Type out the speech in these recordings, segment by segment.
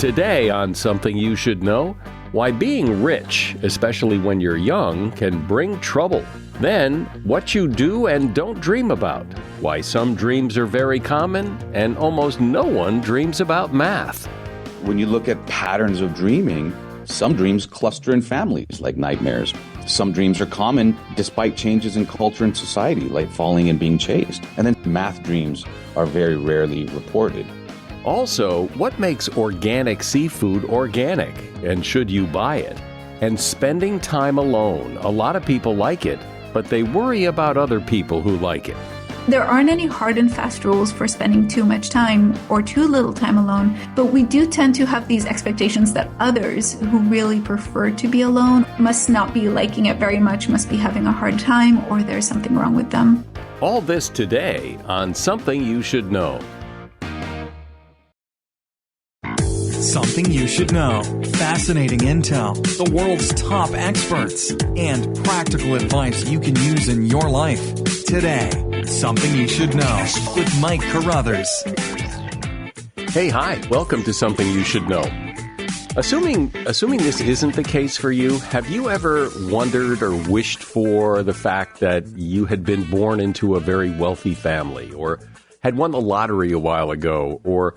Today on Something You Should Know, why being rich, especially when you're young, can bring trouble. Then, what you do and don't dream about. Why some dreams are very common and almost no one dreams about math. When you look at patterns of dreaming, some dreams cluster in families, like nightmares. Some dreams are common despite changes in culture and society, like falling and being chased. And then math dreams are very rarely reported. Also, what makes organic seafood organic, and should you buy it? And spending time alone. A lot of people like it, but they worry about other people who like it. There aren't any hard and fast rules for spending too much time or too little time alone, but we do tend to have these expectations that others who really prefer to be alone must not be liking it very much, must be having a hard time, or there's something wrong with them. All this today on Something You Should Know. Something you should know. Fascinating intel, the world's top experts, and practical advice you can use in your life. Today, Something You Should Know with Mike Carruthers. Hey, hi. Welcome to Something You Should Know. Assuming this isn't the case for you, have you ever wondered or wished for the fact that you had been born into a very wealthy family, or had won the lottery a while ago, or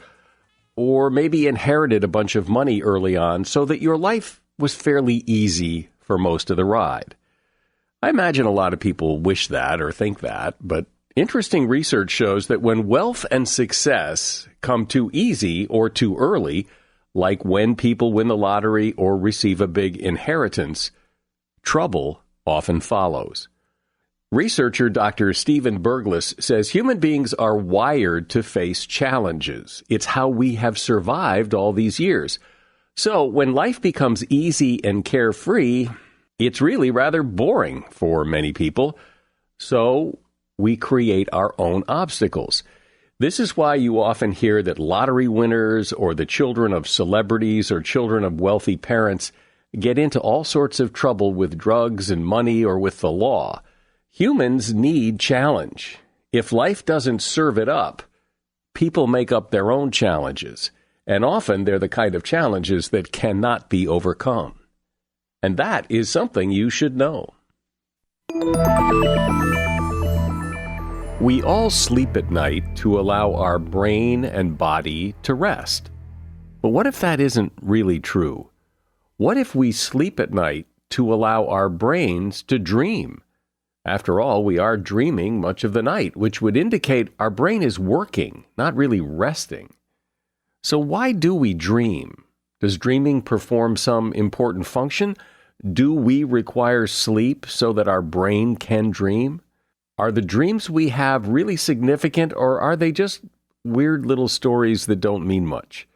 maybe inherited a bunch of money early on so that your life was fairly easy for most of the ride? I imagine a lot of people wish that or think that, but interesting research shows that when wealth and success come too easy or too early, like when people win the lottery or receive a big inheritance, trouble often follows. Researcher Dr. Stephen Berglas says human beings are wired to face challenges. It's how we have survived all these years. So when life becomes easy and carefree, it's really rather boring for many people. So we create our own obstacles. This is why you often hear that lottery winners or the children of celebrities or children of wealthy parents get into all sorts of trouble with drugs and money or with the law. Humans need challenge. If life doesn't serve it up, people make up their own challenges, and often they're the kind of challenges that cannot be overcome. And that is something you should know. We all sleep at night to allow our brain and body to rest. But what if that isn't really true? What if we sleep at night to allow our brains to dream? After all, we are dreaming much of the night, which would indicate our brain is working, not really resting. So why do we dream? Does dreaming perform some important function? Do we require sleep so that our brain can dream? Are the dreams we have really significant, or are they just weird little stories that don't mean much?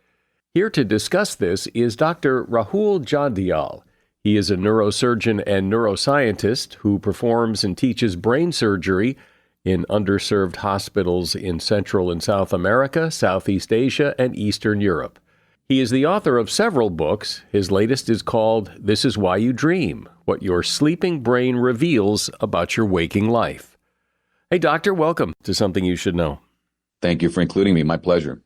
Here to discuss this is Dr. Rahul Jandial. He is a neurosurgeon and neuroscientist who performs and teaches brain surgery in underserved hospitals in Central and South America, Southeast Asia, and Eastern Europe. He is the author of several books. His latest is called This Is Why You Dream: What Your Sleeping Brain Reveals About Your Waking Life. Hey, doctor, welcome to Something You Should Know. Thank you for including me. My pleasure.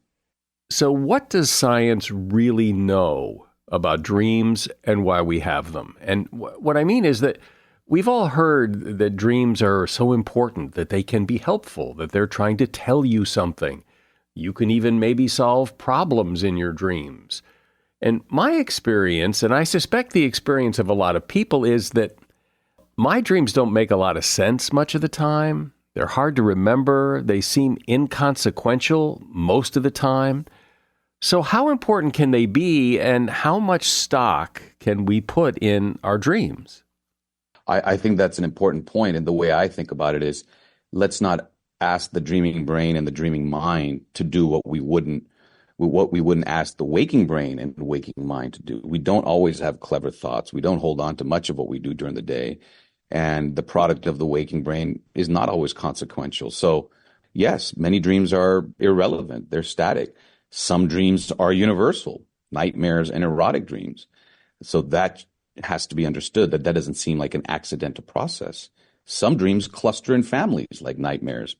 So what does science really know about dreams and why we have them? And what I mean is that we've all heard that dreams are so important, that they can be helpful, that they're trying to tell you something. You can even maybe solve problems in your dreams. And my experience, and I suspect the experience of a lot of people, is that my dreams don't make a lot of sense much of the time. They're hard to remember. They seem inconsequential most of the time. So how important can they be, and how much stock can we put in our dreams? I think that's an important point. And the way I think about it is, let's not ask the dreaming brain and the dreaming mind to do what we wouldn't ask the waking brain and the waking mind to do. We don't always have clever thoughts. We don't hold on to much of what we do during the day. And the product of the waking brain is not always consequential. So yes, many dreams are irrelevant. They're static. Some dreams are universal, nightmares and erotic dreams. So that has to be understood, that doesn't seem like an accidental process. Some dreams cluster in families, like nightmares.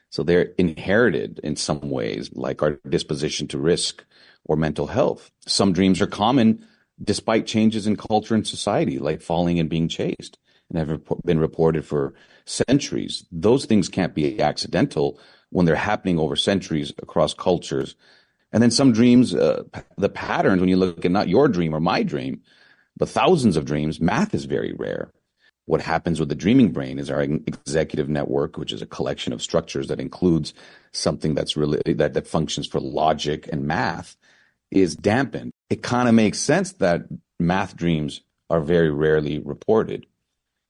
So they're inherited in some ways, like our disposition to risk or mental health. Some dreams are common despite changes in culture and society, like falling and being chased, and have been reported for centuries. Those things can't be accidental when they're happening over centuries across cultures. And then some dreams, the patterns, when you look at not your dream or my dream, but thousands of dreams, math is very rare. What happens with the dreaming brain is our executive network, which is a collection of structures that includes something that's really that functions for logic and math, is dampened. It kind of makes sense that math dreams are very rarely reported.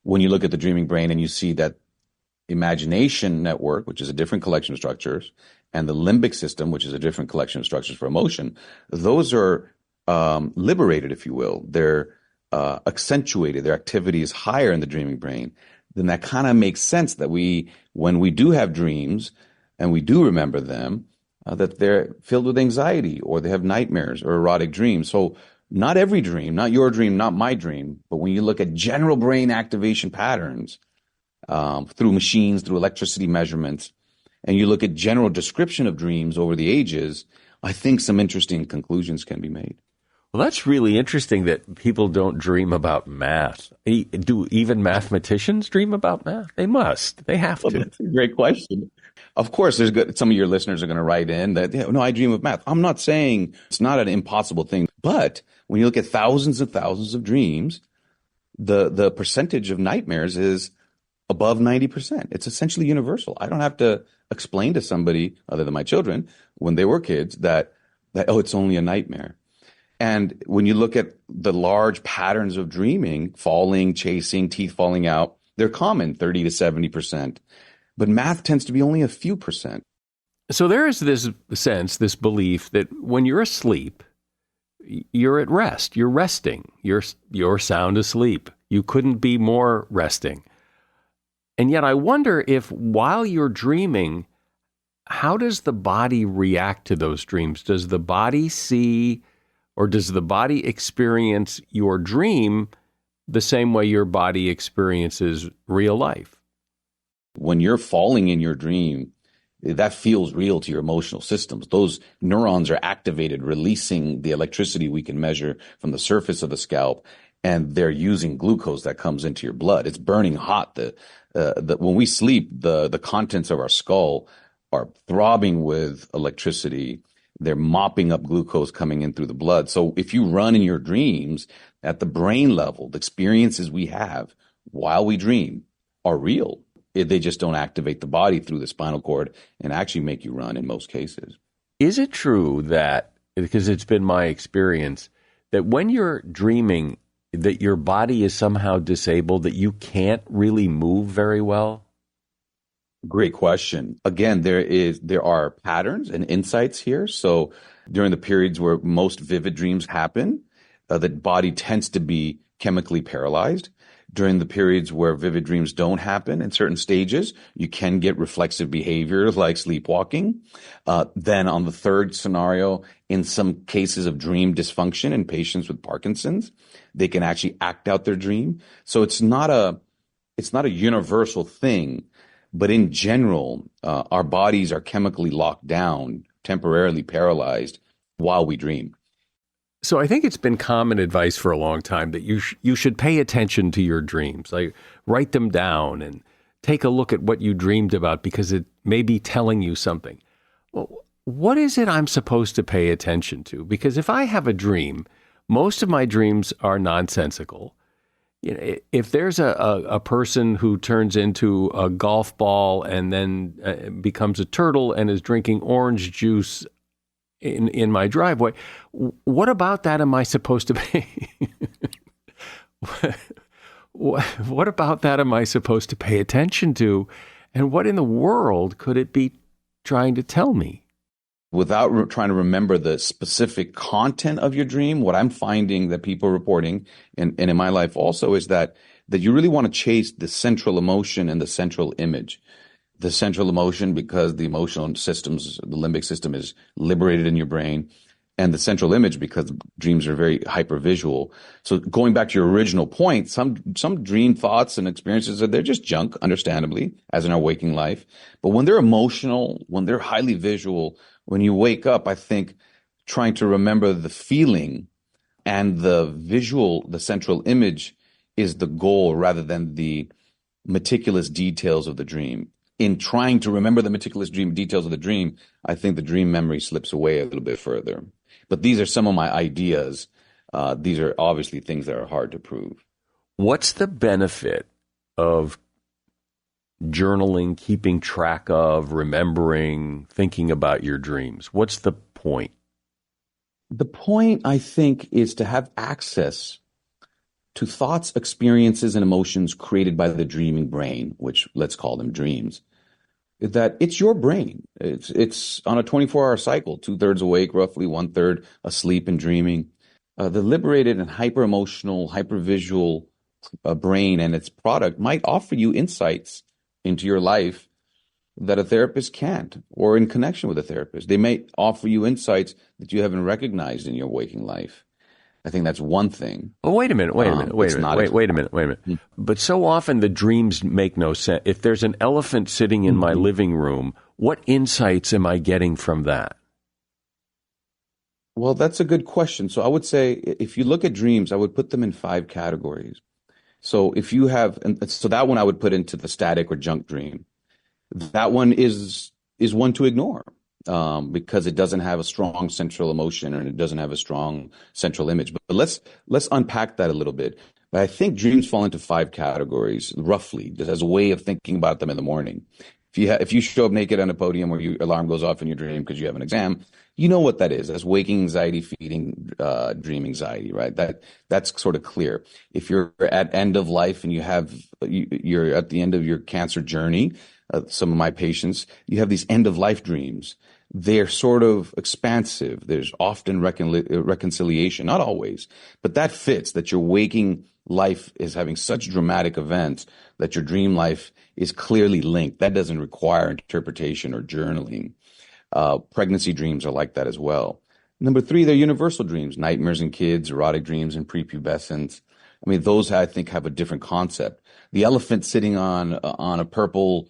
When you look at the dreaming brain and you see that imagination network, which is a different collection of structures, and the limbic system, which is a different collection of structures for emotion, those are liberated, if you will. They're accentuated. Their activity is higher in the dreaming brain. Then that kind of makes sense that when we do have dreams and we do remember them, that they're filled with anxiety or they have nightmares or erotic dreams. So not every dream, not your dream, not my dream, but when you look at general brain activation patterns through machines, through electricity measurements, and you look at general description of dreams over the ages, I think some interesting conclusions can be made. Well, that's really interesting that people don't dream about math. Do even mathematicians dream about math? They must. They have to. That's a great question. Of course, some of your listeners are going to write in that, no, I dream of math. I'm not saying it's not an impossible thing, but when you look at thousands and thousands of dreams, the percentage of nightmares is above 90%. It's essentially universal. I don't have to explain to somebody other than my children when they were kids that it's only a nightmare. And when you look at the large patterns of dreaming, falling, chasing, teeth falling out, they're common, 30 to 70%. But math tends to be only a few percent. So there is this sense, this belief that when you're asleep, you're at rest. You're resting. You're sound asleep. You couldn't be more resting. And yet I wonder if while you're dreaming, how does the body react to those dreams? Does the body see, or does the body experience your dream the same way your body experiences real life? When you're falling in your dream, that feels real to your emotional systems. Those neurons are activated, releasing the electricity we can measure from the surface of the scalp, and they're using glucose that comes into your blood. It's burning hot. When we sleep, the contents of our skull are throbbing with electricity. They're mopping up glucose coming in through the blood. So if you run in your dreams at the brain level, the experiences we have while we dream are real. They just don't activate the body through the spinal cord and actually make you run in most cases. Is it true that, because it's been my experience, that when you're dreaming, that your body is somehow disabled, that you can't really move very well? Great question. Again, there are patterns and insights here. So during the periods where most vivid dreams happen, the body tends to be chemically paralyzed. During the periods where vivid dreams don't happen in certain stages, you can get reflexive behavior like sleepwalking. Then on the third scenario, in some cases of dream dysfunction in patients with Parkinson's, they can actually act out their dream. So it's not a universal thing, but in general, our bodies are chemically locked down, temporarily paralyzed while we dream. So I think it's been common advice for a long time that you should pay attention to your dreams. Like, write them down and take a look at what you dreamed about because it may be telling you something. Well, what is it I'm supposed to pay attention to? Because if I have a dream, most of my dreams are nonsensical. You know, if there's a person who turns into a golf ball and then becomes a turtle and is drinking orange juice in my driveway, what about that am I supposed to pay? What about that am I supposed to pay attention to? And what in the world could it be trying to tell me? Without trying to remember the specific content of your dream, what I'm finding that people are reporting, and in my life also, is that you really want to chase the central emotion and the central image. The central emotion, because the emotional systems, the limbic system is liberated in your brain. and the central image, because dreams are very hypervisual. So going back to your original point, some dream thoughts and experiences they're just junk, understandably, as in our waking life. But when they're emotional, when they're highly visual, when you wake up, I think trying to remember the feeling and the visual, the central image, is the goal rather than the meticulous details of the dream. In trying to remember the meticulous details of the dream, I think the dream memory slips away a little bit further. But these are some of my ideas. These are obviously things that are hard to prove. What's the benefit of journaling, keeping track of, remembering, thinking about your dreams? What's the point? The point, I think, is to have access to thoughts, experiences, and emotions created by the dreaming brain, which let's call them dreams. That it's your brain. It's on a 24-hour cycle, 2/3 awake, roughly 1/3 asleep and dreaming. The liberated and hyper-emotional, hyper-visual brain and its product might offer you insights into your life that a therapist can't, or in connection with a therapist. They may offer you insights that you haven't recognized in your waking life. I think that's one thing. Oh, wait a minute. But so often the dreams make no sense. If there's an elephant sitting in my living room, what insights am I getting from that? Well, that's a good question. So I would say if you look at dreams, I would put them in 5 categories. So if you have, so that one I would put into the static or junk dream. That one is one to ignore. Because it doesn't have a strong central emotion and it doesn't have a strong central image. But let's unpack that a little bit. But I think dreams fall into 5 categories, roughly, just as a way of thinking about them in the morning. If you show up naked on a podium or your alarm goes off in your dream because you have an exam, you know what that is. That's waking anxiety feeding dream anxiety, right? That's sort of clear. If you're at end of life and you're at the end of your cancer journey, some of my patients, you have these end of life dreams. They're sort of expansive. There's often reconciliation, not always, but that fits, that your waking life is having such dramatic events that your dream life is clearly linked. That doesn't require interpretation or journaling. Pregnancy dreams are like that as well. Number 3, they're universal dreams, nightmares in kids, erotic dreams in prepubescence. I mean, those I think have a different concept. The elephant sitting on a purple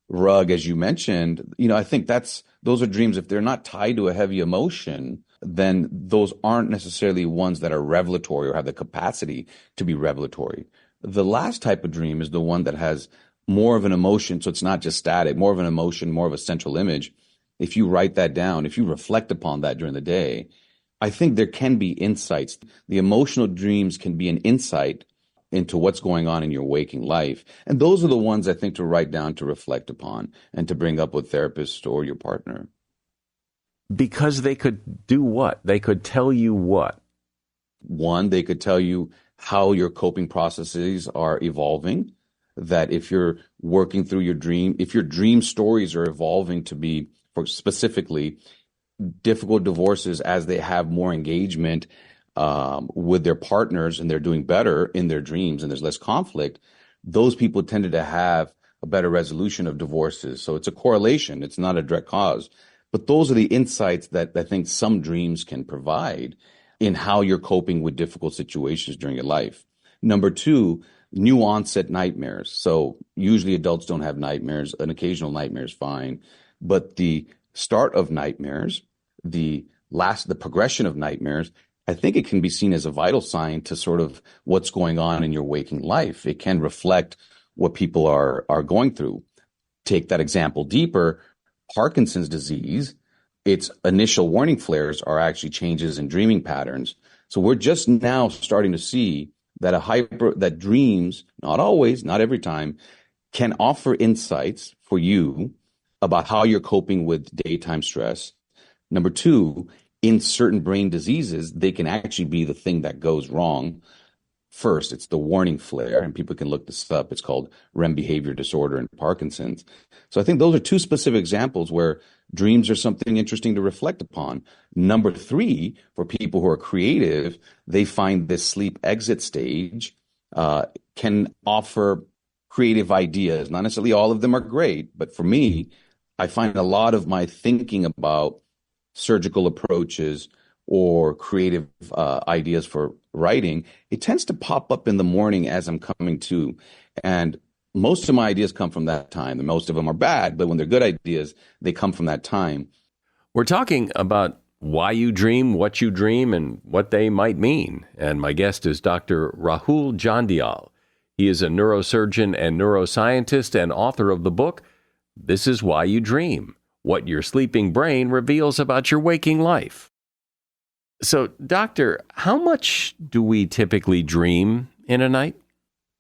rug, as you mentioned, I think those are dreams. If they're not tied to a heavy emotion, then those aren't necessarily ones that are revelatory or have the capacity to be revelatory. The last type of dream is the one that has more of an emotion. So it's not just static, more of an emotion, more of a central image. If you write that down, if you reflect upon that during the day, I think there can be insights. The emotional dreams can be an insight into what's going on in your waking life. And those are the ones I think to write down, to reflect upon, and to bring up with therapists or your partner. Because they could do what? They could tell you what? One, they could tell you how your coping processes are evolving, that if you're working through your dream, if your dream stories are evolving to be, for specifically, difficult divorces as they have more engagement with their partners and they're doing better in their dreams and there's less conflict, those people tended to have a better resolution of divorces. So it's a correlation. It's not a direct cause. But those are the insights that I think some dreams can provide in how you're coping with difficult situations during your life. Number 2, new onset nightmares. So usually adults don't have nightmares. An occasional nightmare is fine. But the start of nightmares, the progression of nightmares, I think it can be seen as a vital sign to sort of what's going on in your waking life. It can reflect what people are going through. Take that example deeper. Parkinson's disease, its initial warning flares are actually changes in dreaming patterns. So we're just now starting to see that dreams, not always, not every time, can offer insights for you about how you're coping with daytime stress. Number 2, in certain brain diseases, they can actually be the thing that goes wrong. First, it's the warning flare, and people can look this up. It's called REM behavior disorder in Parkinson's. So I think those are 2 specific examples where dreams are something interesting to reflect upon. Number 3, for people who are creative, they find this sleep exit stage can offer creative ideas. Not necessarily all of them are great, but for me, I find a lot of my thinking about surgical approaches or creative ideas for writing, it tends to pop up in the morning as I'm coming to. And most of my ideas come from that time. And most of them are bad, but when they're good ideas, they come from that time. We're talking about why you dream, what you dream, and what they might mean. And my guest is Dr. Rahul Jandial. He is a neurosurgeon and neuroscientist and author of the book, This Is Why You Dream: What Your Sleeping Brain Reveals About Your Waking Life. So, doctor, how much do we typically dream in a night?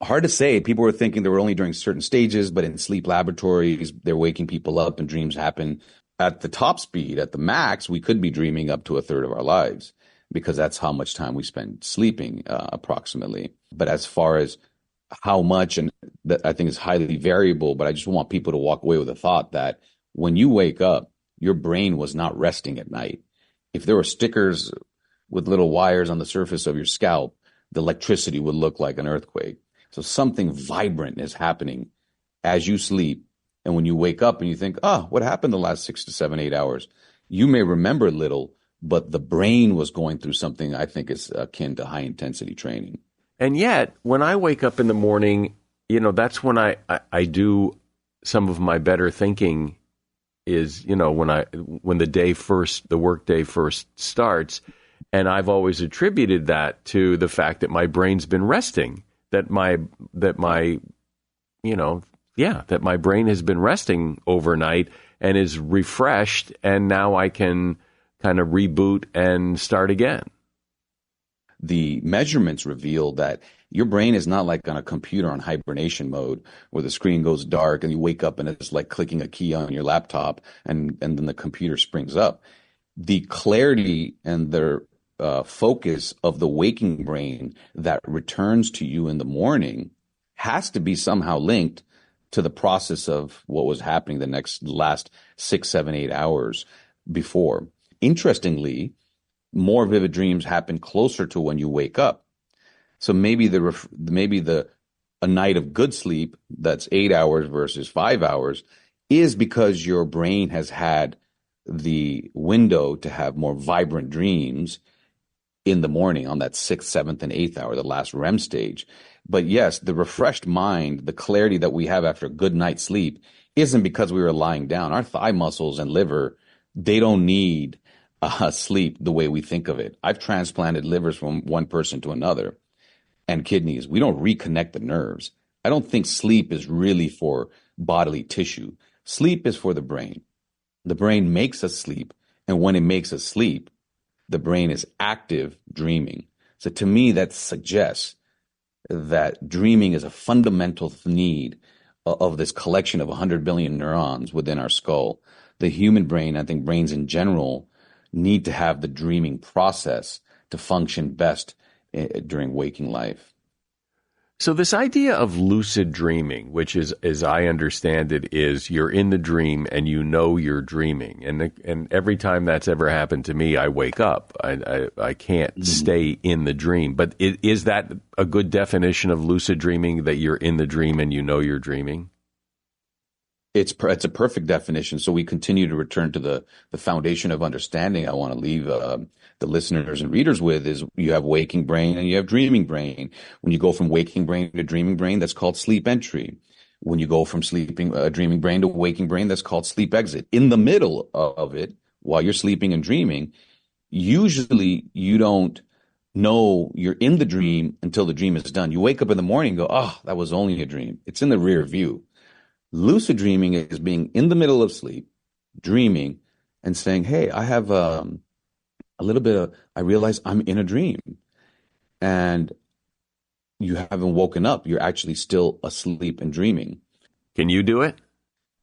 Hard to say. People were thinking they were only during certain stages, but in sleep laboratories, they're waking people up and dreams happen. At the top speed, at the max, we could be dreaming up to a third of our lives because that's how much time we spend sleeping, approximately. But as far as how much, and that I think is highly variable, but I just want people to walk away with the thought that when you wake up, your brain was not resting at night. If there were stickers with little wires on the surface of your scalp, the electricity would look like an earthquake. So something vibrant is happening as you sleep. And when you wake up and you think, what happened the last 6 to 7, 8 hours? You may remember little, but the brain was going through something I think is akin to high intensity training. And yet, when I wake up in the morning, that's when I do some of my better thinking is, when the workday first starts. And I've always attributed that to the fact that my brain's been resting, that my brain has been resting overnight and is refreshed, and now I can kind of reboot and start again. The measurements reveal that your brain is not like on a computer on hibernation mode where the screen goes dark and you wake up and it's like clicking a key on your laptop and then the computer springs up. The clarity and the focus of the waking brain that returns to you in the morning has to be somehow linked to the process of what was happening the last 6, 7, 8 hours before. Interestingly, more vivid dreams happen closer to when you wake up. So maybe a night of good sleep that's 8 hours versus 5 hours is because your brain has had the window to have more vibrant dreams in the morning on that 6th, 7th, and 8th hour, the last REM stage. But yes, the refreshed mind, the clarity that we have after a good night's sleep isn't because we were lying down. Our thigh muscles and liver, they don't need sleep the way we think of it. I've transplanted livers from one person to another and kidneys. We don't reconnect the nerves. I don't think sleep is really for bodily tissue. Sleep is for the brain. The brain makes us sleep. And when it makes us sleep, the brain is active dreaming. So to me, that suggests that dreaming is a fundamental need of this collection of 100 billion neurons within our skull. The human brain, I think brains in general, need to have the dreaming process to function best during waking life. So this idea of lucid dreaming, which is, as I understand it, is you're in the dream and you know you're dreaming. And every time that's ever happened to me, I wake up. I can't stay in the dream. But is that a good definition of lucid dreaming, that you're in the dream and you know you're dreaming? It's a perfect definition. So we continue to return to the foundation of understanding I want to leave the listeners and readers with is you have waking brain and you have dreaming brain. When you go from waking brain to dreaming brain, that's called sleep entry. When you go from dreaming brain to waking brain, that's called sleep exit. In the middle of it, while you're sleeping and dreaming, usually you don't know you're in the dream until the dream is done. You wake up in the morning and go, that was only a dream. It's in the rear view. Lucid dreaming is being in the middle of sleep, dreaming, and saying, hey, I have a little bit of, I realize I'm in a dream. And you haven't woken up. You're actually still asleep and dreaming. Can you do it?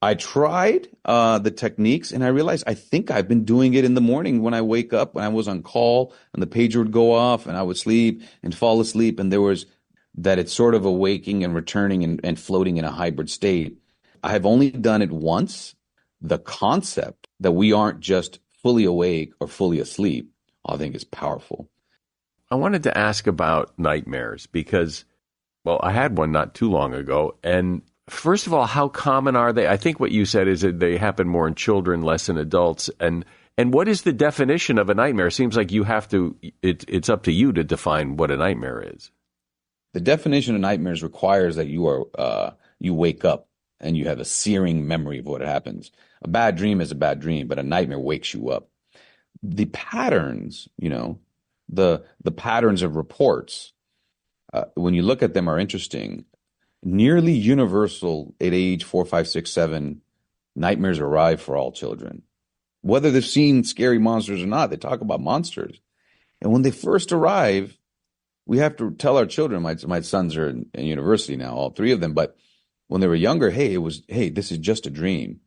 I tried the techniques, and I realized I think I've been doing it in the morning when I wake up, when I was on call, and the pager would go off, and I would sleep and fall asleep, and there was that it's sort of awaking and returning and floating in a hybrid state. I have only done it once. The concept that we aren't just fully awake or fully asleep, I think is powerful. I wanted to ask about nightmares because, I had one not too long ago. And first of all, how common are they? I think what you said is that they happen more in children, less in adults. And And what is the definition of a nightmare? It seems like you have to, it's up to you to define what a nightmare is. The definition of nightmares requires that you wake up and you have a searing memory of what happens. A bad dream is a bad dream, but a nightmare wakes you up. The patterns, the patterns of reports, when you look at them, are interesting. Nearly universal at age 4, 5, 6, 7, nightmares arrive for all children. Whether they've seen scary monsters or not, they talk about monsters. And when they first arrive, we have to tell our children, my sons are in university now, all three of them, but when they were younger, hey, this is just a dream.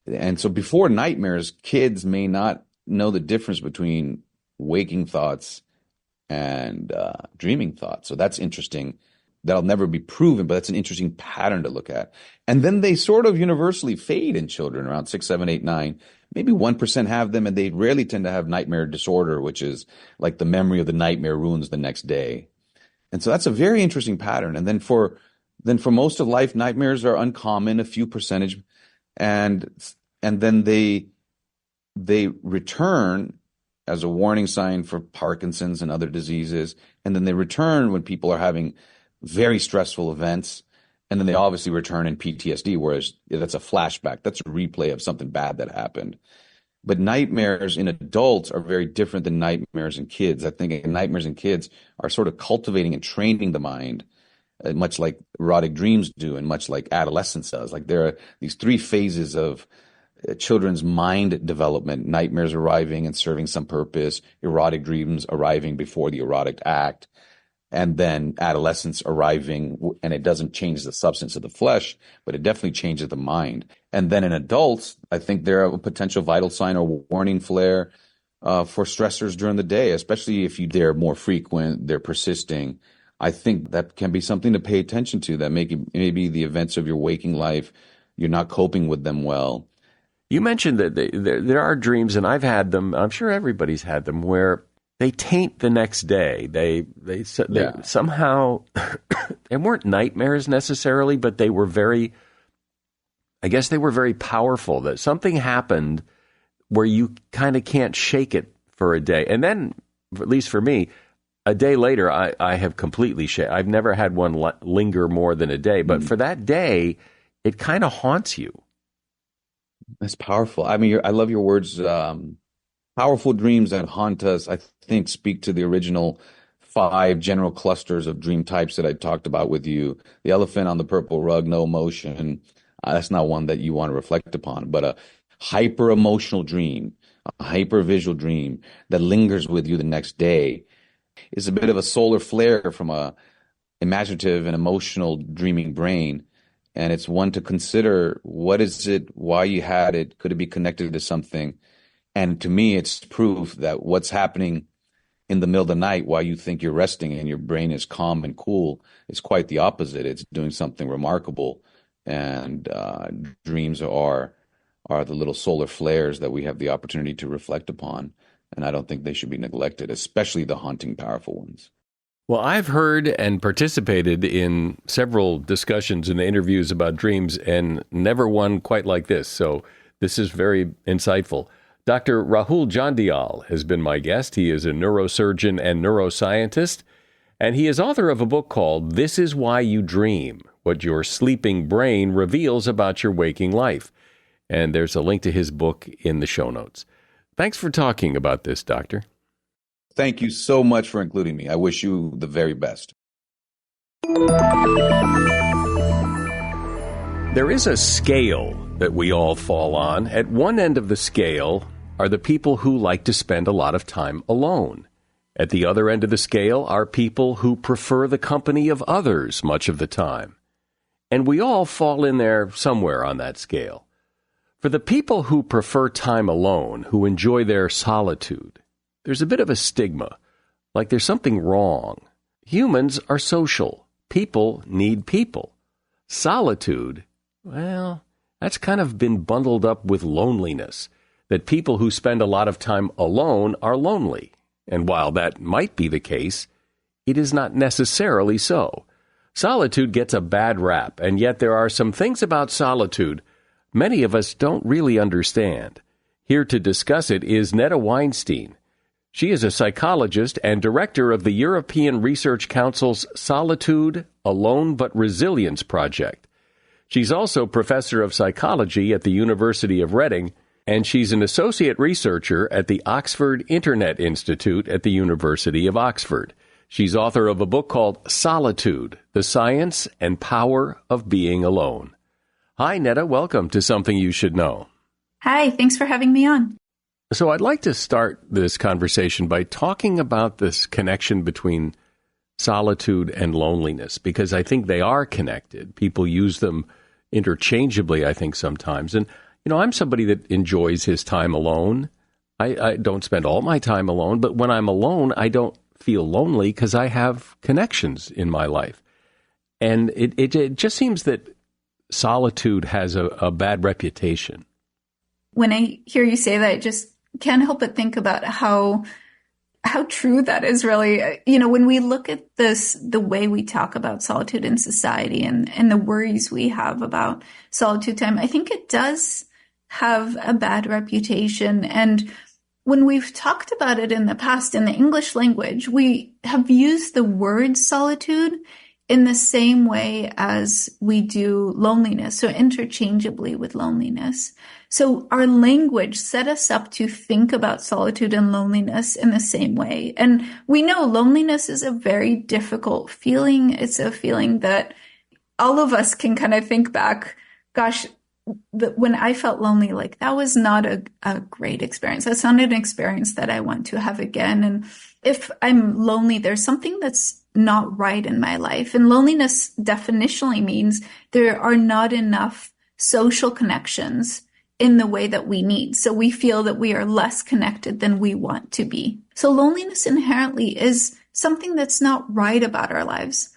And so before nightmares, kids may not know the difference between waking thoughts and dreaming thoughts. So that's interesting. That'll never be proven, but that's an interesting pattern to look at. And then they sort of universally fade in children around 6, 7, 8, 9. Maybe 1% have them, and they rarely tend to have nightmare disorder, which is like the memory of the nightmare ruins the next day. And so that's a very interesting pattern. And then for most of life, nightmares are uncommon, a few percentage, and then they return as a warning sign for Parkinson's and other diseases. And then they return when people are having very stressful events. And then they obviously return in PTSD, whereas that's a flashback. That's a replay of something bad that happened. But nightmares in adults are very different than nightmares in kids. I think nightmares in kids are sort of cultivating and training the mind, much like erotic dreams do and much like adolescence does. Like there are these three phases of children's mind development: nightmares arriving and serving some purpose, erotic dreams arriving before the erotic act, and then adolescence arriving, and it doesn't change the substance of the flesh, but it definitely changes the mind. And then in adults, I think they're a potential vital sign or warning flare for stressors during the day, especially if they're more frequent, they're persisting. I think that can be something to pay attention to, that maybe the events of your waking life, you're not coping with them well. You mentioned that there are dreams, and I've had them, I'm sure everybody's had them, where they taint the next day. They somehow, they weren't nightmares necessarily, but they were very powerful, that something happened where you kind of can't shake it for a day. And then, at least for me, a day later, I have completely I've never had one linger more than a day, but for that day, it kind of haunts you. That's powerful. I mean, I love your words. Powerful dreams that haunt us, I think, speak to the original 5 general clusters of dream types that I talked about with you. The elephant on the purple rug, no emotion. That's not one that you want to reflect upon, but a hyper emotional dream, a hyper visual dream that lingers with you the next day is a bit of a solar flare from a imaginative and emotional dreaming brain. And it's one to consider. What is it? Why you had it? Could it be connected to something? And to me, it's proof that what's happening in the middle of the night while you think you're resting and your brain is calm and cool is quite the opposite. It's doing something remarkable. And dreams are the little solar flares that we have the opportunity to reflect upon. And I don't think they should be neglected, especially the haunting, powerful ones. Well, I've heard and participated in several discussions and interviews about dreams, and never one quite like this. So this is very insightful. Dr. Rahul Jandial has been my guest. He is a neurosurgeon and neuroscientist, and he is author of a book called This Is Why You Dream: What Your Sleeping Brain Reveals About Your Waking Life. And there's a link to his book in the show notes. Thanks for talking about this, Doctor. Thank you so much for including me. I wish you the very best. There is a scale that we all fall on. At one end of the scale are the people who like to spend a lot of time alone. At the other end of the scale are people who prefer the company of others much of the time. And we all fall in there somewhere on that scale. For the people who prefer time alone, who enjoy their solitude, there's a bit of a stigma, like there's something wrong. Humans are social. People need people. Solitude, well, that's kind of been bundled up with loneliness, that people who spend a lot of time alone are lonely. And while that might be the case, it is not necessarily so. Solitude gets a bad rap, and yet there are some things about solitude many of us don't really understand. Here to discuss it is Netta Weinstein. She is a psychologist and director of the European Research Council's Solitude, Alone but Resilience project. She's also professor of psychology at the University of Reading, and she's an associate researcher at the Oxford Internet Institute at the University of Oxford. She's author of a book called Solitude, The Science and Power of Being Alone. Hi, Netta. Welcome to Something You Should Know. Hi, thanks for having me on. So I'd like to start this conversation by talking about this connection between solitude and loneliness, because I think they are connected. People use them interchangeably, I think, sometimes. And, I'm somebody that enjoys his time alone. I don't spend all my time alone, but when I'm alone, I don't feel lonely because I have connections in my life. And it just seems that solitude has a bad reputation. When I hear you say that, I just can't help but think about how true that is really. When we look at this, the way we talk about solitude in society and the worries we have about solitude time, I think it does have a bad reputation. And when we've talked about it in the past in the English language, we have used the word solitude in the same way as we do loneliness, so interchangeably with loneliness. So our language set us up to think about solitude and loneliness in the same way. And we know loneliness is a very difficult feeling. It's a feeling that all of us can kind of think back, gosh, when I felt lonely, like that was not a great experience. That's not an experience that I want to have again. And if I'm lonely, there's something that's not right in my life. And loneliness definitionally means there are not enough social connections in the way that we need. So we feel that we are less connected than we want to be. So loneliness inherently is something that's not right about our lives.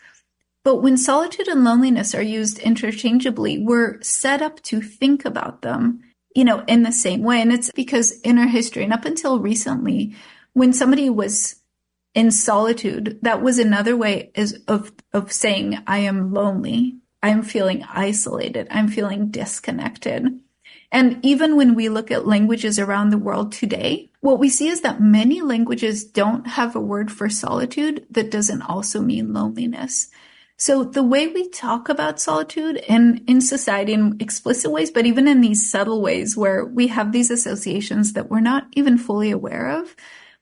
But when solitude and loneliness are used interchangeably, we're set up to think about them, in the same way. And it's because in our history, and up until recently, when somebody was in solitude, that was another way of saying, I am lonely, I'm feeling isolated, I'm feeling disconnected. And even when we look at languages around the world today, what we see is that many languages don't have a word for solitude that doesn't also mean loneliness. So the way we talk about solitude in society in explicit ways, but even in these subtle ways where we have these associations that we're not even fully aware of,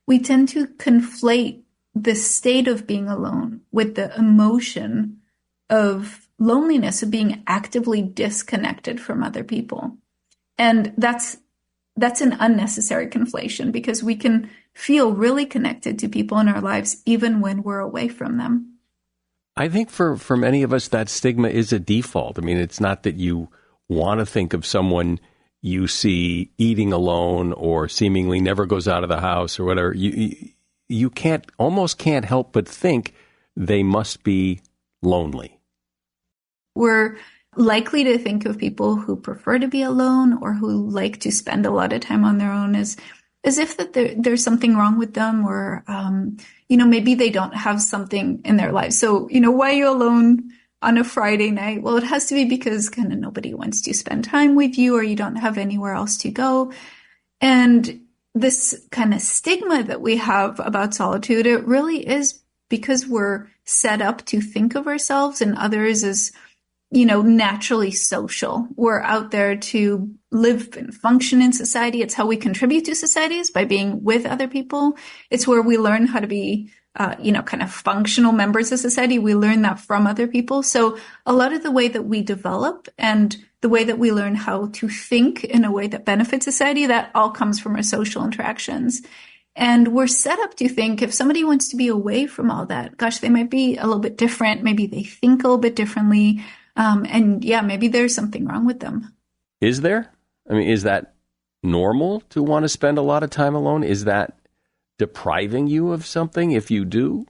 we tend to conflate the state of being alone with the emotion of loneliness, of being actively disconnected from other people. And that's an unnecessary conflation, because we can feel really connected to people in our lives even when we're away from them. I think for many of us, that stigma is a default. I mean, it's not that you want to think of someone you see eating alone or seemingly never goes out of the house or whatever. You almost can't help but think they must be lonely. We're likely to think of people who prefer to be alone or who like to spend a lot of time on their own as if that there's something wrong with them, or maybe they don't have something in their lives. So, why are you alone on a Friday night? Well, it has to be because kind of nobody wants to spend time with you, or you don't have anywhere else to go. And this kind of stigma that we have about solitude, it really is because we're set up to think of ourselves and others as, naturally social. We're out there to live and function in society. It's how we contribute to society, is by being with other people. It's where we learn how to be, kind of functional members of society. We learn that from other people. So a lot of the way that we develop and the way that we learn how to think in a way that benefits society, that all comes from our social interactions. And we're set up to think if somebody wants to be away from all that, gosh, they might be a little bit different. Maybe they think a little bit differently. Maybe there's something wrong with them. Is there? I mean, is that normal to want to spend a lot of time alone? Is that depriving you of something if you do?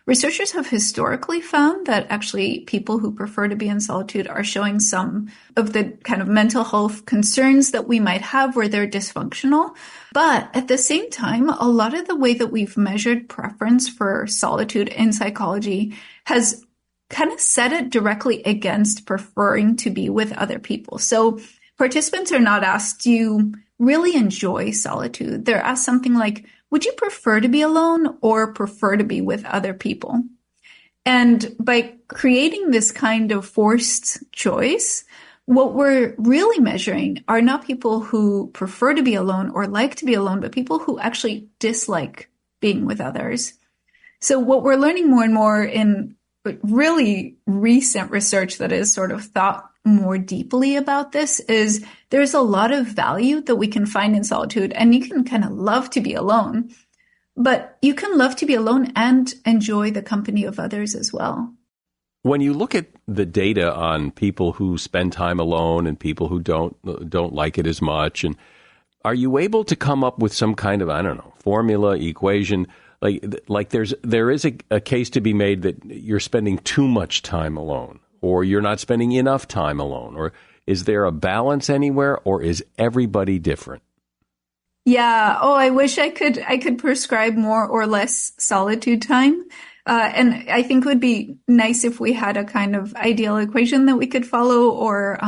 Researchers have historically found that actually people who prefer to be in solitude are showing some of the kind of mental health concerns that we might have where they're dysfunctional. But at the same time, a lot of the way that we've measured preference for solitude in psychology has kind of set it directly against preferring to be with other people. So participants are not asked, do you really enjoy solitude. They're asked something like, would you prefer to be alone or prefer to be with other people? And by creating this kind of forced choice, what we're really measuring are not people who prefer to be alone or like to be alone, but people who actually dislike being with others. So what we're learning more and more in really recent research that has sort of thought more deeply about this is there's a lot of value that we can find in solitude, and you can kind of love to be alone, but you can love to be alone and enjoy the company of others as well. When you look at the data on people who spend time alone and people who don't like it as much, and are you able to come up with some kind of, I don't know, formula, equation? Like there is a case to be made that you're spending too much time alone, or you're not spending enough time alone, or is there a balance anywhere, or is everybody different? Yeah. Oh, I wish I could prescribe more or less solitude time. And I think it would be nice if we had a kind of ideal equation that we could follow or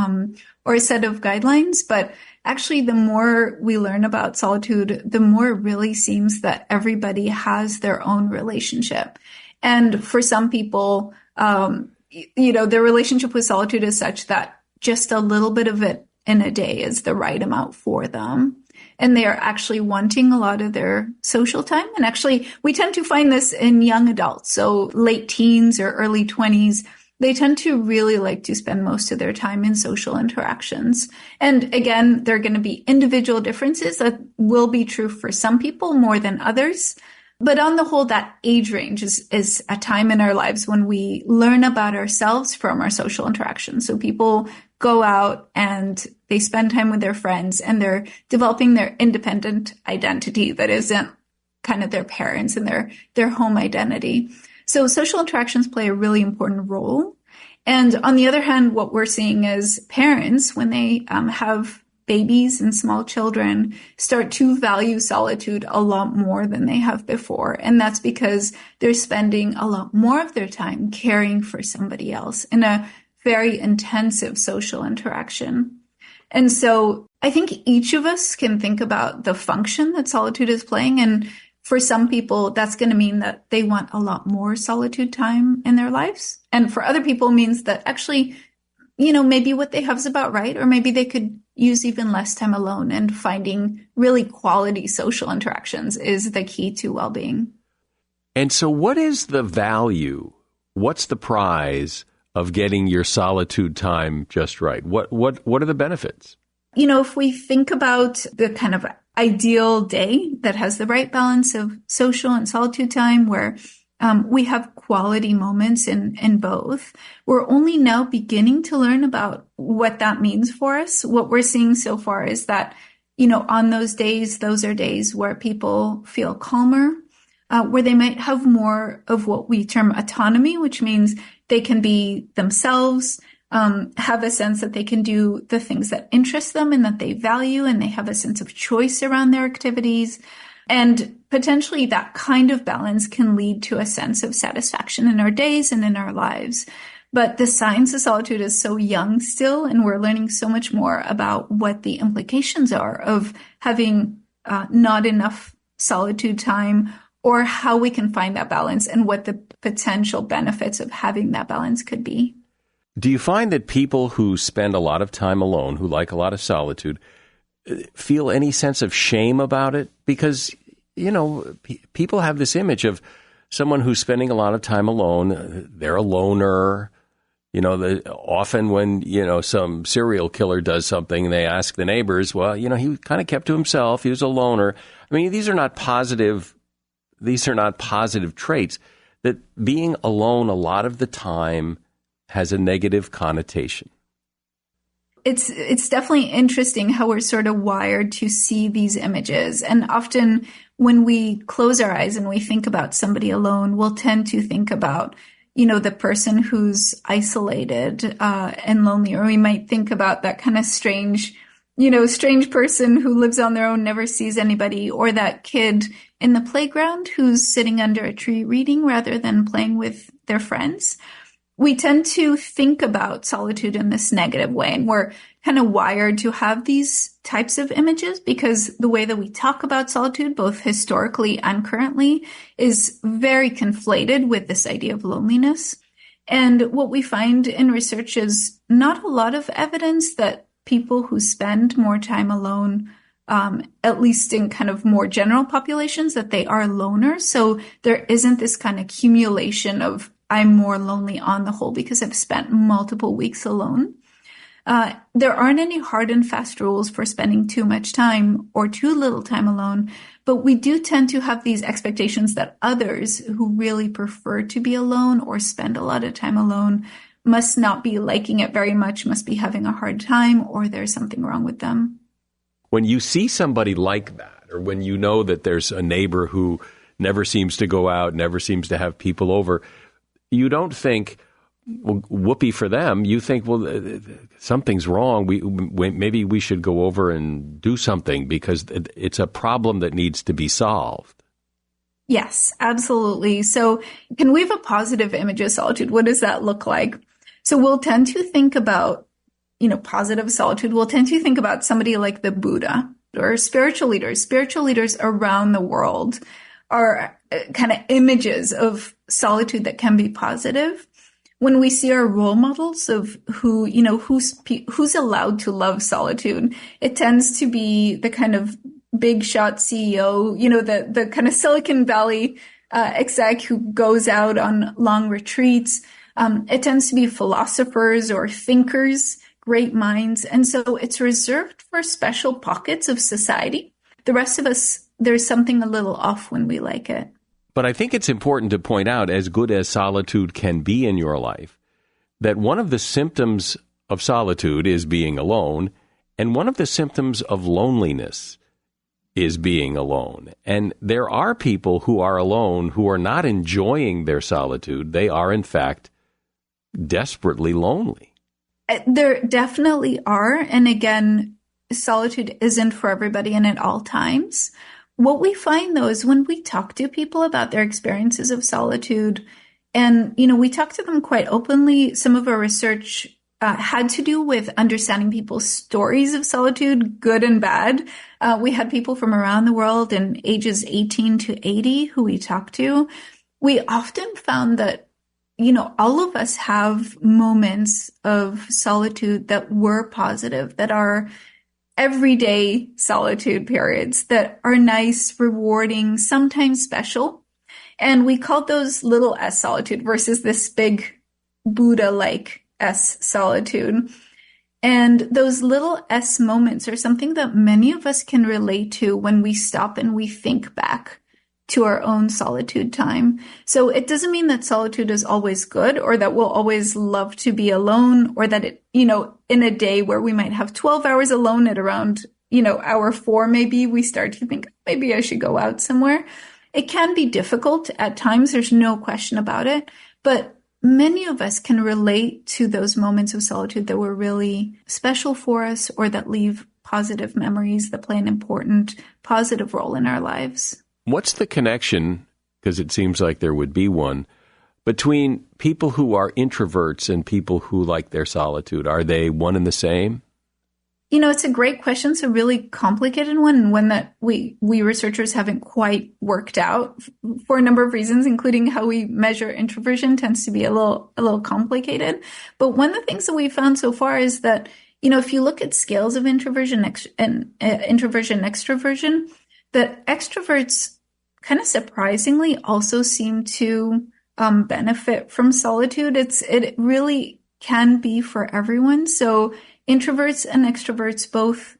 a set of guidelines. But actually, the more we learn about solitude, the more it really seems that everybody has their own relationship. And for some people, their relationship with solitude is such that just a little bit of it in a day is the right amount for them. And they are actually wanting a lot of their social time. And actually, we tend to find this in young adults. So late teens or early 20s, they tend to really like to spend most of their time in social interactions. And again, there are going to be individual differences that will be true for some people more than others. But on the whole, that age range is a time in our lives when we learn about ourselves from our social interactions. So people go out and they spend time with their friends and they're developing their independent identity that isn't kind of their parents and their home identity. So social interactions play a really important role. And on the other hand, what we're seeing is parents, when they have babies and small children, start to value solitude a lot more than they have before. And that's because they're spending a lot more of their time caring for somebody else in a very intensive social interaction. And so I think each of us can think about the function that solitude is playing. And for some people, that's going to mean that they want a lot more solitude time in their lives. And for other people, it means that actually, maybe what they have is about right, or maybe they could use even less time alone, and finding really quality social interactions is the key to well-being. And so what is the value? What's the prize of getting your solitude time just right? What are the benefits? If we think about the kind of ideal day that has the right balance of social and solitude time, where we have quality moments in both, we're only now beginning to learn about what that means for us. What we're seeing so far is that, on those days, those are days where people feel calmer, where they might have more of what we term autonomy, which means they can be themselves, have a sense that they can do the things that interest them and that they value, and they have a sense of choice around their activities. And potentially that kind of balance can lead to a sense of satisfaction in our days and in our lives. But the science of solitude is so young still, and we're learning so much more about what the implications are of having not enough solitude time, or how we can find that balance and what the potential benefits of having that balance could be. Do you find that people who spend a lot of time alone, who like a lot of solitude, feel any sense of shame about it? Because, people have this image of someone who's spending a lot of time alone. They're a loner. Often when, some serial killer does something, they ask the neighbors, well, he kind of kept to himself. He was a loner. I mean, these are not positive traits. That being alone a lot of the time has a negative connotation. It's definitely interesting how we're sort of wired to see these images. And often when we close our eyes and we think about somebody alone, we'll tend to think about, the person who's isolated and lonely. Or we might think about that kind of strange person who lives on their own, never sees anybody, or that kid in the playground who's sitting under a tree reading rather than playing with their friends. we tend to think about solitude in this negative way, and we're kind of wired to have these types of images because the way that we talk about solitude, both historically and currently, is very conflated with this idea of loneliness. And what we find in research is not a lot of evidence that people who spend more time alone, at least in kind of more general populations, that they are loners. So there isn't this kind of accumulation of I'm more lonely on the whole because I've spent multiple weeks alone. There aren't any hard and fast rules for spending too much time or too little time alone, but we do tend to have these expectations that others who really prefer to be alone or spend a lot of time alone must not be liking it very much, must be having a hard time, or there's something wrong with them. When you see somebody like that, or when you know that there's a neighbor who never seems to go out, never seems to have people over, you don't think, well, whoopee for them. You think, well, something's wrong. Maybe we should go over and do something because it's a problem that needs to be solved. Yes, absolutely. So can we have a positive image of solitude? What does that look like? So we'll tend to think about, positive solitude. We'll tend to think about somebody like the Buddha or spiritual leaders. Spiritual leaders around the world are kind of images of solitude that can be positive. When we see our role models of who's allowed to love solitude, it tends to be the kind of big shot CEO, the kind of Silicon Valley exec who goes out on long retreats. It tends to be philosophers or thinkers, great minds. And so it's reserved for special pockets of society. The rest of us, there's something a little off when we like it. But I think it's important to point out, as good as solitude can be in your life, that one of the symptoms of solitude is being alone, and one of the symptoms of loneliness is being alone. And there are people who are alone who are not enjoying their solitude. They are, in fact, desperately lonely. There definitely are. And again, solitude isn't for everybody and at all times. What we find, though, is when we talk to people about their experiences of solitude, and, we talk to them quite openly, some of our research had to do with understanding people's stories of solitude, good and bad. We had people from around the world in ages 18 to 80 who we talked to. We often found that, all of us have moments of solitude that were positive, that are everyday solitude periods that are nice, rewarding, sometimes special. And we called those little s solitude versus this big Buddha-like s solitude. And those little s moments are something that many of us can relate to when we stop and we think back to our own solitude time. So it doesn't mean that solitude is always good or that we'll always love to be alone or that it, in a day where we might have 12 hours alone at around, hour 4, maybe we start to think maybe I should go out somewhere. It can be difficult at times. There's no question about it. But many of us can relate to those moments of solitude that were really special for us or that leave positive memories that play an important positive role in our lives. What's the connection, because it seems like there would be one, between people who are introverts and people who like their solitude? Are they one and the same? It's a great question. It's a really complicated one, and one that we researchers haven't quite worked out for a number of reasons, including how we measure introversion tends to be a little complicated. But one of the things that we found so far is that, if you look at scales of introversion and extroversion, that extroverts kind of surprisingly also seem to benefit from solitude. It really can be for everyone. So introverts and extroverts both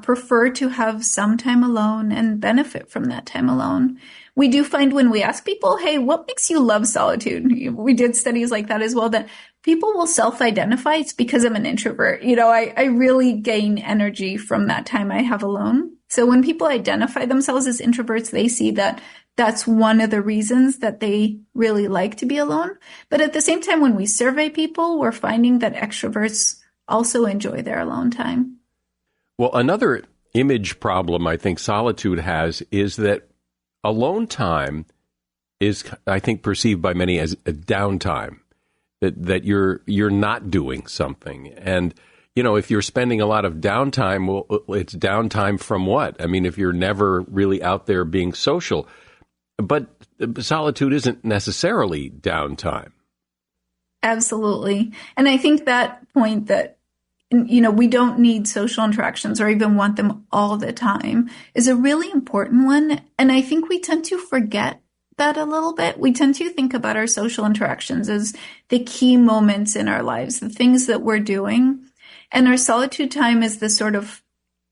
prefer to have some time alone and benefit from that time alone. We do find when we ask people, hey, what makes you love solitude? We did studies like that as well, that people will self-identify it's because I'm an introvert. I really gain energy from that time I have alone. So when people identify themselves as introverts, they see that that's one of the reasons that they really like to be alone. But at the same time, when we survey people, we're finding that extroverts also enjoy their alone time. Well, another image problem I think solitude has is that alone time is, I think, perceived by many as a downtime. that you're not doing something. And, if you're spending a lot of downtime, well, it's downtime from what? I mean, if you're never really out there being social. But solitude isn't necessarily downtime. Absolutely. And I think that point that, we don't need social interactions or even want them all the time is a really important one. And I think we tend to forget that a little bit. We tend to think about our social interactions as the key moments in our lives, the things that we're doing. And our solitude time is the sort of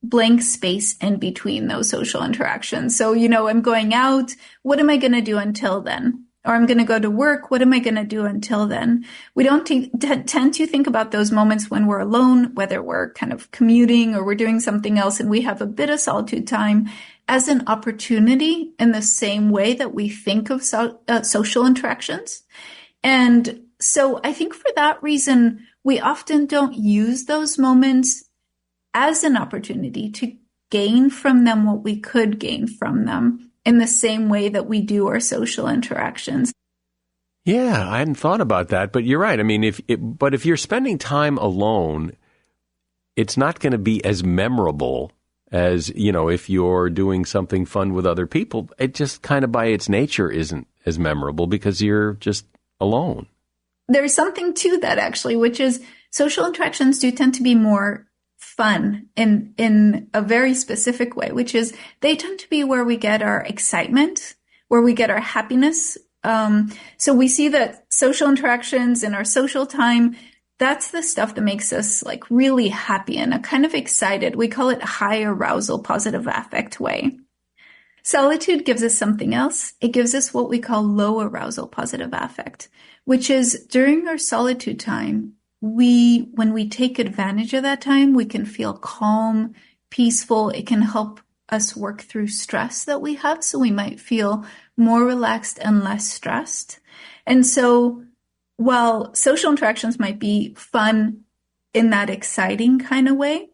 blank space in between those social interactions. So, I'm going out. What am I going to do until then? Or I'm going to go to work. What am I going to do until then? We don't tend to think about those moments when we're alone, whether we're kind of commuting or we're doing something else and we have a bit of solitude time as an opportunity in the same way that we think of social interactions. And so I think for that reason, we often don't use those moments as an opportunity to gain from them what we could gain from them in the same way that we do our social interactions. Yeah, I hadn't thought about that, but you're right. I mean, if you're spending time alone, it's not going to be as memorable as, if you're doing something fun with other people. It just kind of by its nature isn't as memorable because you're just alone. There's something to that actually, which is social interactions do tend to be more fun in a very specific way, which is they tend to be where we get our excitement, where we get our happiness. So we see that social interactions and our social time, that's the stuff that makes us like really happy and kind of excited. We call it high arousal, positive affect way. Solitude gives us something else. It gives us what we call low arousal, positive affect, which is during our solitude time, when we take advantage of that time, we can feel calm, peaceful. It can help us work through stress that we have. So we might feel more relaxed and less stressed. And so while social interactions might be fun in that exciting kind of way,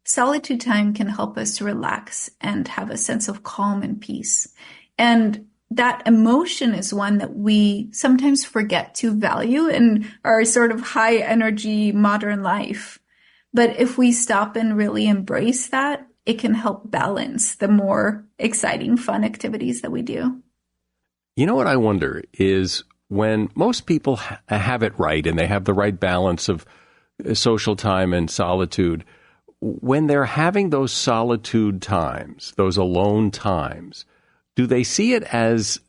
solitude time can help us to relax and have a sense of calm and peace. And that emotion is one that we sometimes forget to value in our sort of high energy modern life. But if we stop and really embrace that, it can help balance the more exciting, fun activities that we do. You know what I wonder is when most people have it right and they have the right balance of social time and solitude, when they're having those solitude times, those alone times, do they see it as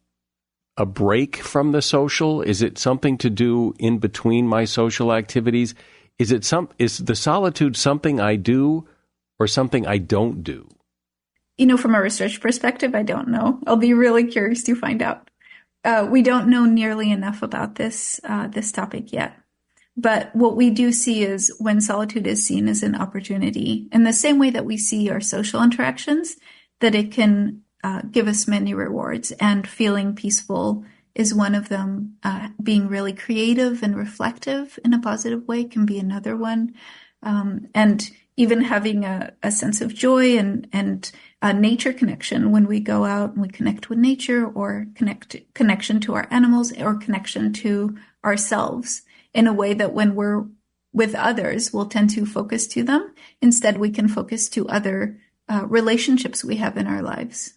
a break from the social? Is it something to do in between my social activities? Is the solitude something I do or something I don't do? From a research perspective, I don't know. I'll be really curious to find out. We don't know nearly enough about this topic yet. But what we do see is when solitude is seen as an opportunity, in the same way that we see our social interactions, that it can give us many rewards, and feeling peaceful is one of them. Being really creative and reflective in a positive way can be another one. And even having a sense of joy and a nature connection when we go out and we connect with nature, or connection to our animals, or connection to ourselves in a way that when we're with others, we'll tend to focus to them. Instead, we can focus to other relationships we have in our lives.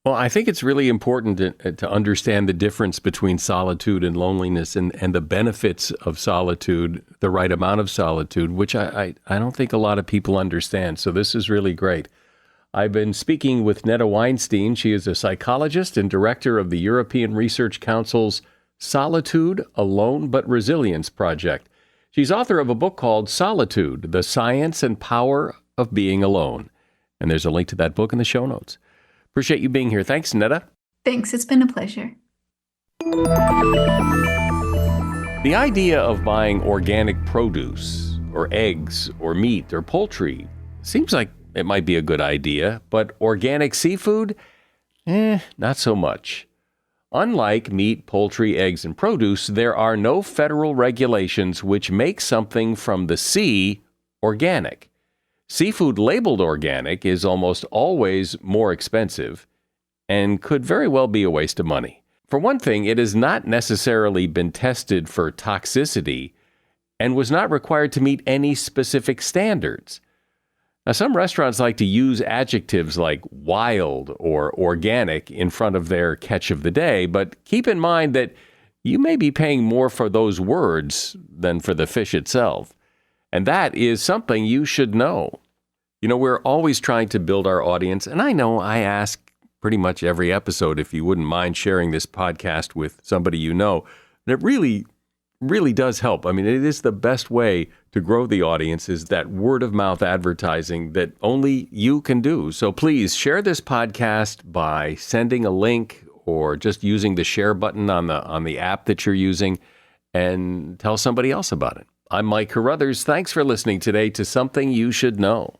Well, I think it's really important to understand the difference between solitude and loneliness, and the benefits of solitude, the right amount of solitude, which I don't think a lot of people understand. So this is really great. I've been speaking with Netta Weinstein. She is a psychologist and director of the European Research Council's Solitude, Alone but Resilience project. She's author of a book called Solitude, The Science and Power of Being Alone. And there's a link to that book in the show notes. Appreciate you being here. Thanks, Netta. Thanks. It's been a pleasure. The idea of buying organic produce or eggs or meat or poultry seems like it might be a good idea, but organic seafood? Not so much. Unlike meat, poultry, eggs, and produce, there are no federal regulations which make something from the sea organic. Seafood labeled organic is almost always more expensive and could very well be a waste of money. For one thing, it has not necessarily been tested for toxicity and was not required to meet any specific standards. Now, some restaurants like to use adjectives like wild or organic in front of their catch of the day, but keep in mind that you may be paying more for those words than for the fish itself. And that is something you should know. You know, we're always trying to build our audience, and I know I ask pretty much every episode if you wouldn't mind sharing this podcast with somebody you know. And it really does help. I mean, it is the best way to grow the audience, is that word of mouth advertising that only you can do. So please share this podcast by sending a link or just using the share button on the app that you're using, and tell somebody else about it. I'm Mike Carruthers. Thanks for listening today to Something You Should Know.